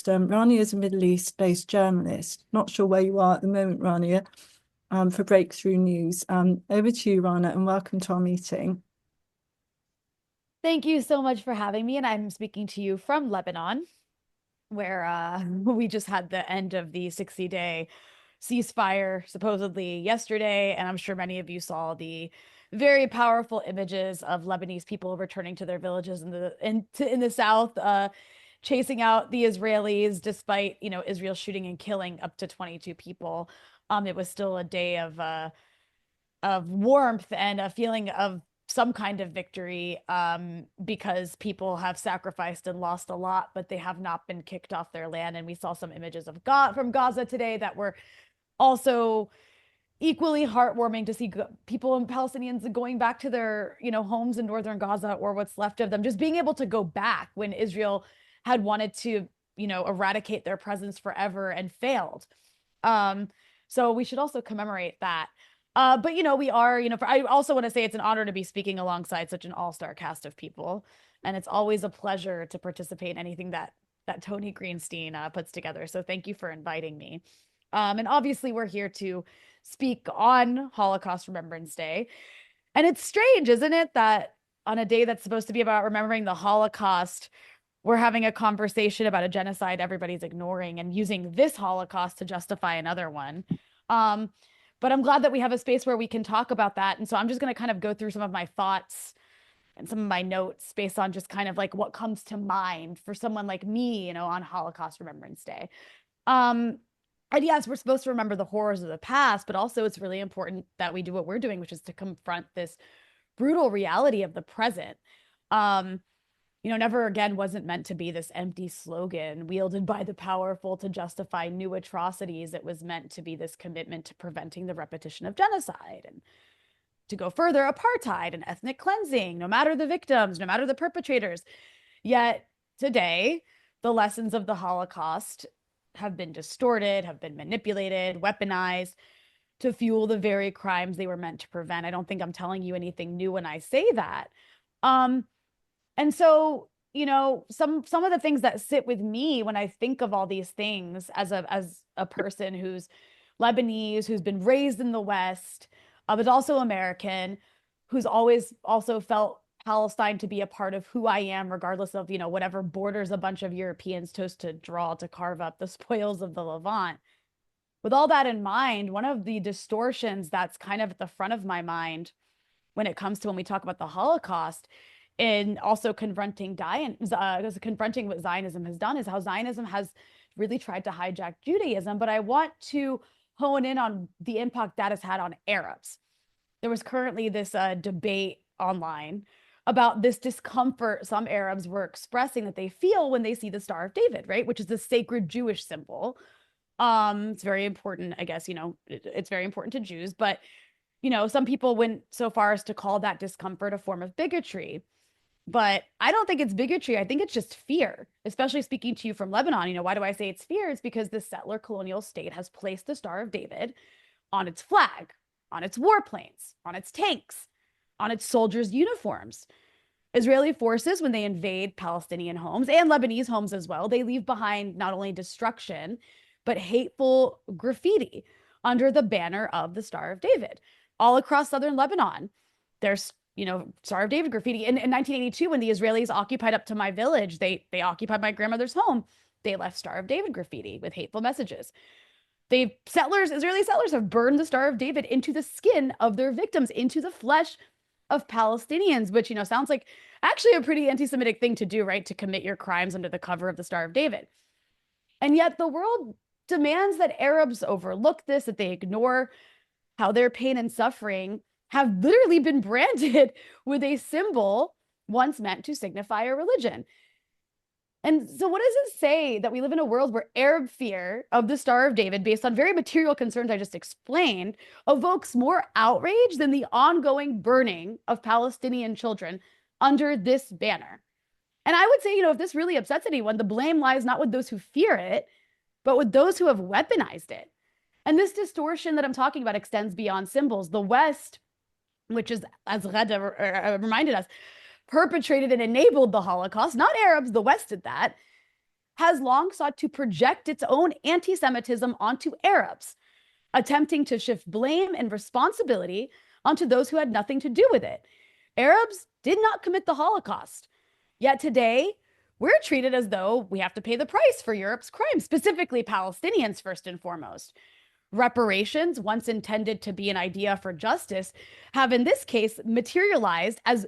Holocaust. Rania is a Middle East-based journalist. Not sure where you are at the moment, Rania, for Breakthrough News. Over to you, Rana, and welcome to our meeting. Thank you so much for having me. And I'm speaking to you from Lebanon, where we just had the end of the 60-day ceasefire supposedly yesterday. And I'm sure many of you saw the very powerful images of Lebanese people returning to their villages in the south, chasing out the Israelis, despite, Israel shooting and killing up to 22 people. It was still a day of warmth and a feeling of some kind of victory, because people have sacrificed and lost a lot, but they have not been kicked off their land. And we saw some images of God from Gaza today that were also equally heartwarming to see people and Palestinians going back to their, homes in northern Gaza, or what's left of them, just being able to go back when Israel had wanted to, eradicate their presence forever and failed. So we should also commemorate that. But we are, I also want to say it's an honor to be speaking alongside such an all-star cast of people, and it's always a pleasure to participate in anything that Tony Greenstein puts together. So thank you for inviting me. And obviously we're here to speak on Holocaust Remembrance Day, and it's strange, isn't it, that on a day that's supposed to be about remembering the Holocaust, we're having a conversation about a genocide everybody's ignoring and using this Holocaust to justify another one. But I'm glad that we have a space where we can talk about that. And so I'm just going to kind of go through some of my thoughts and some of my notes based on just kind of like what comes to mind for someone like me, on Holocaust Remembrance Day. And yes, we're supposed to remember the horrors of the past, but also it's really important that we do what we're doing, which is to confront this brutal reality of the present. Never again wasn't meant to be this empty slogan wielded by the powerful to justify new atrocities. It was meant to be this commitment to preventing the repetition of genocide, and to go further, apartheid and ethnic cleansing, no matter the victims, no matter the perpetrators. Yet today, the lessons of the Holocaust have been distorted, have been manipulated, weaponized to fuel the very crimes they were meant to prevent. I don't think I'm telling you anything new when I say that. And so, some of the things that sit with me when I think of all these things as a person who's Lebanese, who's been raised in the West, but also American, who's always also felt Palestine to be a part of who I am, regardless of, whatever borders a bunch of Europeans chose to draw to carve up the spoils of the Levant. With all that in mind, one of the distortions that's kind of at the front of my mind when it comes to when we talk about the Holocaust, and also confronting what Zionism has done, is how Zionism has really tried to hijack Judaism. But I want to hone in on the impact that has had on Arabs. There was currently this debate online about this discomfort some Arabs were expressing that they feel when they see the Star of David, right? Which is the sacred Jewish symbol. It's very important, I guess, it's very important to Jews, but, some people went so far as to call that discomfort a form of bigotry. But I don't think it's bigotry. I think it's just fear, especially speaking to you from Lebanon. Why do I say it's fear? It's because the settler colonial state has placed the Star of David on its flag, on its warplanes, on its tanks, on its soldiers' uniforms. Israeli forces, when they invade Palestinian homes and Lebanese homes as well, they leave behind not only destruction, but hateful graffiti under the banner of the Star of David. All across southern Lebanon, there's Star of David graffiti. In 1982, when the Israelis occupied up to my village, they occupied my grandmother's home. They left Star of David graffiti with hateful messages. Israeli settlers have burned the Star of David into the skin of their victims, into the flesh of Palestinians, which, sounds like actually a pretty anti-Semitic thing to do, right? To commit your crimes under the cover of the Star of David. And yet the world demands that Arabs overlook this, that they ignore how their pain and suffering have literally been branded with a symbol once meant to signify a religion. And so what does it say that we live in a world where Arab fear of the Star of David, based on very material concerns I just explained, evokes more outrage than the ongoing burning of Palestinian children under this banner? And I would say, if this really upsets anyone, the blame lies not with those who fear it, but with those who have weaponized it. And this distortion that I'm talking about extends beyond symbols. The West, which is, as Ghada reminded us, perpetrated and enabled the Holocaust. Not Arabs, the West did that. has long sought to project its own anti-Semitism onto Arabs, attempting to shift blame and responsibility onto those who had nothing to do with it. Arabs did not commit the Holocaust. Yet today, we're treated as though we have to pay the price for Europe's crimes, specifically Palestinians first and foremost. Reparations, once intended to be an idea for justice, have in this case materialized as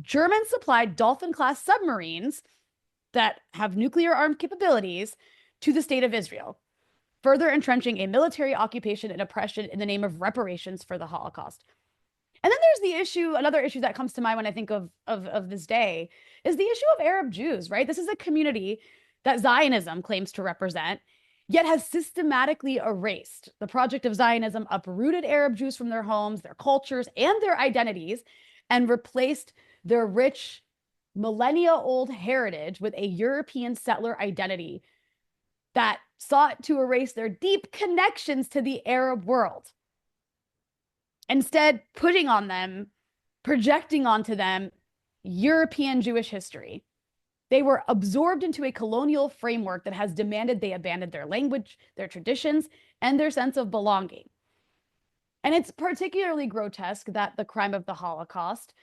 German-supplied Dolphin-class submarines that have nuclear armed capabilities to the state of Israel, further entrenching a military occupation and oppression in the name of reparations for the Holocaust. And then there's the issue, another issue that comes to mind when I think of this day, is the issue of Arab Jews, right? This is a community that Zionism claims to represent, yet has systematically erased. The project of Zionism uprooted Arab Jews from their homes, their cultures, and their identities, and replaced their rich, millennia-old heritage with a European settler identity that sought to erase their deep connections to the Arab world. Instead, putting on them, projecting onto them, European Jewish history. They were absorbed into a colonial framework that has demanded they abandon their language, their traditions, and their sense of belonging. And it's particularly grotesque that the crime of the Holocaust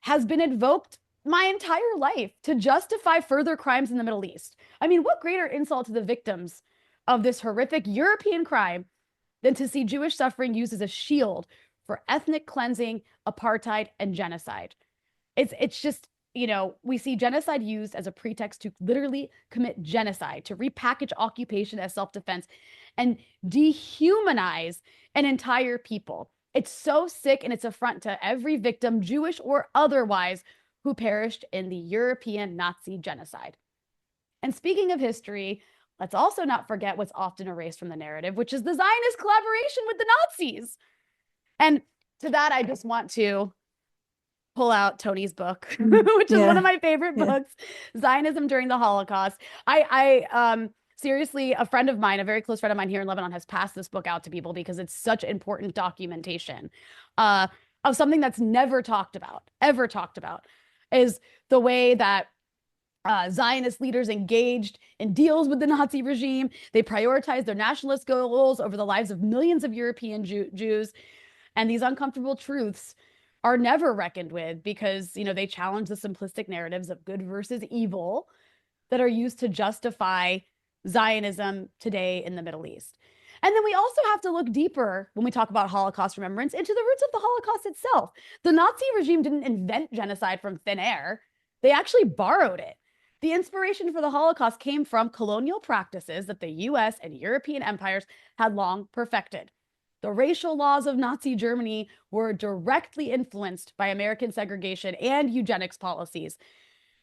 has been invoked my entire life to justify further crimes in the Middle East. I mean, what greater insult to the victims of this horrific European crime than to see Jewish suffering used as a shield for ethnic cleansing, apartheid, and genocide. It's just, you know, we see genocide used as a pretext to literally commit genocide, to repackage occupation as self-defense, and dehumanize an entire people. It's so sick, and it's an affront to every victim, Jewish or otherwise, who perished in the European Nazi genocide. And speaking of history, let's also not forget what's often erased from the narrative, which is the Zionist collaboration with the Nazis. And to that, I just want to pull out Tony's book, which is one of my favorite books, Zionism During the Holocaust. I seriously, a friend of mine, a very close friend of mine here in Lebanon, has passed this book out to people because it's such important documentation of something that's never talked about, ever talked about, is the way that Zionist leaders engaged in deals with the Nazi regime. They prioritized their nationalist goals over the lives of millions of European Jews. And these uncomfortable truths are never reckoned with because, you know, they challenge the simplistic narratives of good versus evil that are used to justify Zionism today in the Middle East. And then we also have to look deeper when we talk about Holocaust remembrance into the roots of the Holocaust itself. The Nazi regime didn't invent genocide from thin air. They actually borrowed it. The inspiration for the Holocaust came from colonial practices that the US and European empires had long perfected. The racial laws of Nazi Germany were directly influenced by American segregation and eugenics policies.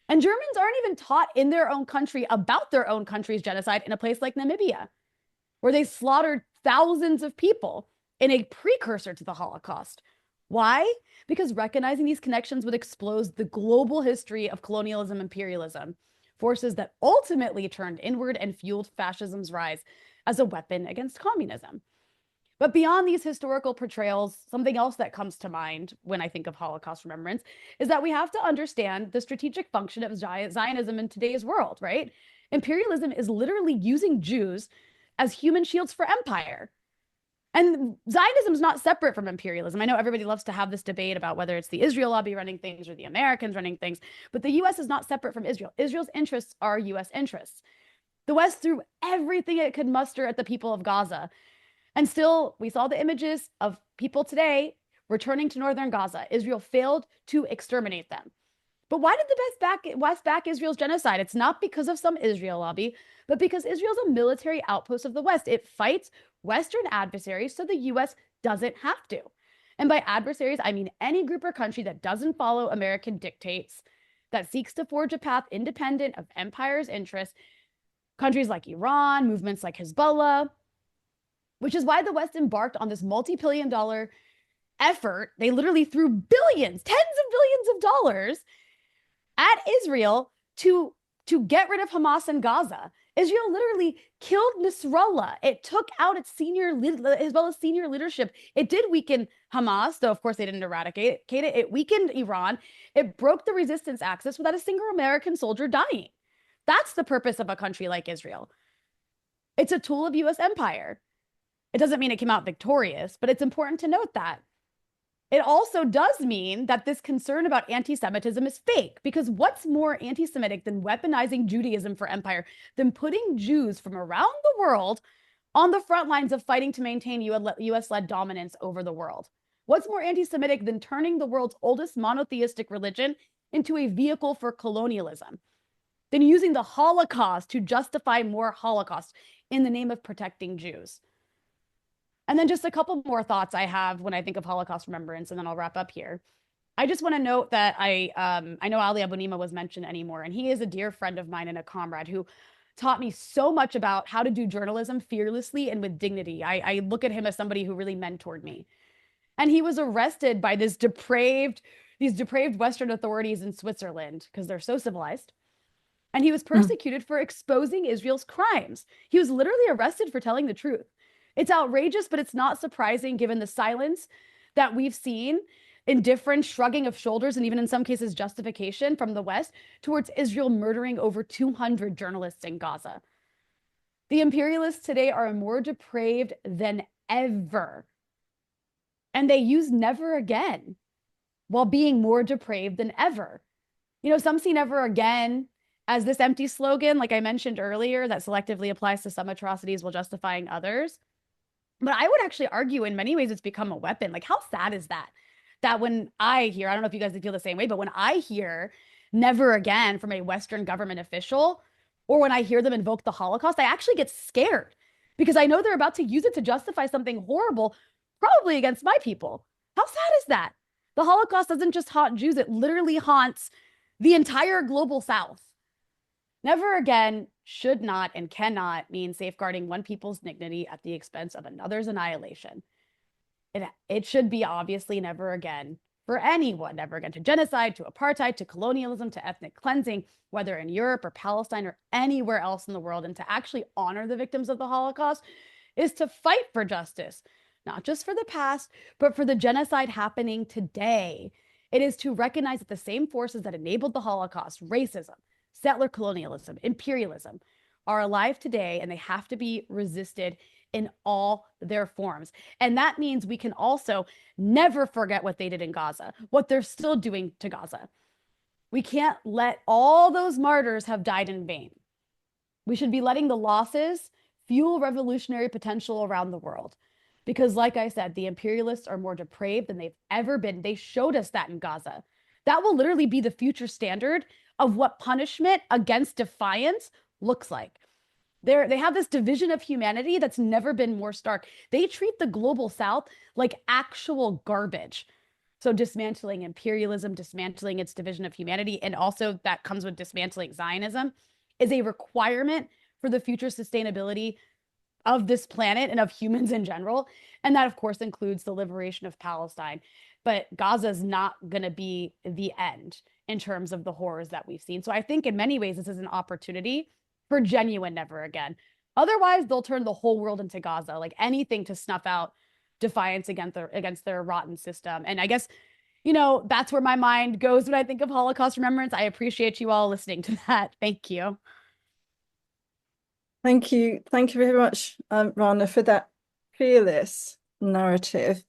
And Germans aren't even taught in their own country about their own country's genocide in a place like Namibia, where they slaughtered thousands of people in a precursor to the Holocaust. Why? Because recognizing these connections would expose the global history of colonialism, imperialism, forces that ultimately turned inward and fueled fascism's rise as a weapon against communism. But beyond these historical portrayals, something else that comes to mind when I think of Holocaust remembrance is that we have to understand the strategic function of Zionism in today's world, right? Imperialism is literally using Jews as human shields for empire. And Zionism is not separate from imperialism. I know everybody loves to have this debate about whether it's the Israel lobby running things or the Americans running things, but the US is not separate from Israel. Israel's interests are US interests. The West threw everything it could muster at the people of Gaza. And still, we saw the images of people today returning to northern Gaza. Israel failed to exterminate them. But why did the West back Israel's genocide? It's not because of some Israel lobby, but because Israel's a military outpost of the West. It fights Western adversaries so the US doesn't have to. And by adversaries, I mean any group or country that doesn't follow American dictates, that seeks to forge a path independent of empire's interests, countries like Iran, movements like Hezbollah, which is why the West embarked on this multi-billion-dollar effort. They literally threw billions, tens of billions of dollars at Israel to get rid of Hamas in Gaza. Israel literally killed Nasrallah. It took out its Hezbollah's senior leadership. It did weaken Hamas, though of course they didn't eradicate it. It weakened Iran. It broke the resistance axis without a single American soldier dying. That's the purpose of a country like Israel. It's a tool of US empire. It doesn't mean it came out victorious, but it's important to note that. It also does mean that this concern about anti-Semitism is fake, because what's more anti-Semitic than weaponizing Judaism for empire, than putting Jews from around the world on the front lines of fighting to maintain US-led dominance over the world? What's more anti-Semitic than turning the world's oldest monotheistic religion into a vehicle for colonialism? Than using the Holocaust to justify more Holocaust in the name of protecting Jews? And then just a couple more thoughts I have when I think of Holocaust remembrance, and then I'll wrap up here. I just want to note that I know Ali Abunimah was mentioned anymore, and he is a dear friend of mine and a comrade who taught me so much about how to do journalism fearlessly and with dignity. I look at him as somebody who really mentored me. And he was arrested by these depraved Western authorities in Switzerland because they're so civilized. And he was persecuted for exposing Israel's crimes. He was literally arrested for telling the truth. It's outrageous, but it's not surprising given the silence that we've seen, indifference, shrugging of shoulders, and even in some cases justification from the West towards Israel murdering over 200 journalists in Gaza. The imperialists today are more depraved than ever. And they use never again while being more depraved than ever. You know, some see never again as this empty slogan, like I mentioned earlier, that selectively applies to some atrocities while justifying others. But I would actually argue in many ways it's become a weapon. Like, how sad is that? That when I hear, I don't know if you guys feel the same way, but when I hear never again from a Western government official, or when I hear them invoke the Holocaust, I actually get scared because I know they're about to use it to justify something horrible, probably against my people. How sad is that? The Holocaust doesn't just haunt Jews, it literally haunts the entire global South. Never again should not and cannot mean safeguarding one people's dignity at the expense of another's annihilation. It should be obviously never again for anyone, never again to genocide, to apartheid, to colonialism, to ethnic cleansing, whether in Europe or Palestine or anywhere else in the world. And to actually honor the victims of the Holocaust is to fight for justice, not just for the past, but for the genocide happening today. It is to recognize that the same forces that enabled the Holocaust, racism, settler colonialism, imperialism, are alive today, and they have to be resisted in all their forms. And that means we can also never forget what they did in Gaza, what they're still doing to Gaza. We can't let all those martyrs have died in vain. We should be letting the losses fuel revolutionary potential around the world. Because like I said, the imperialists are more depraved than they've ever been. They showed us that in Gaza. That will literally be the future standard of what punishment against defiance looks like. They have this division of humanity that's never been more stark. They treat the global South like actual garbage. So dismantling imperialism, dismantling its division of humanity, and also that comes with dismantling Zionism, is a requirement for the future sustainability of this planet and of humans in general. And that, of course, includes the liberation of Palestine. But Gaza is not going to be the end in terms of the horrors that we've seen. So I think in many ways, this is an opportunity for genuine never again. Otherwise, they'll turn the whole world into Gaza, like anything to snuff out defiance against their rotten system. And I guess, you know, that's where my mind goes when I think of Holocaust remembrance. I appreciate you all listening to that. Thank you. Thank you. Thank you very much, Rana, for that fearless narrative.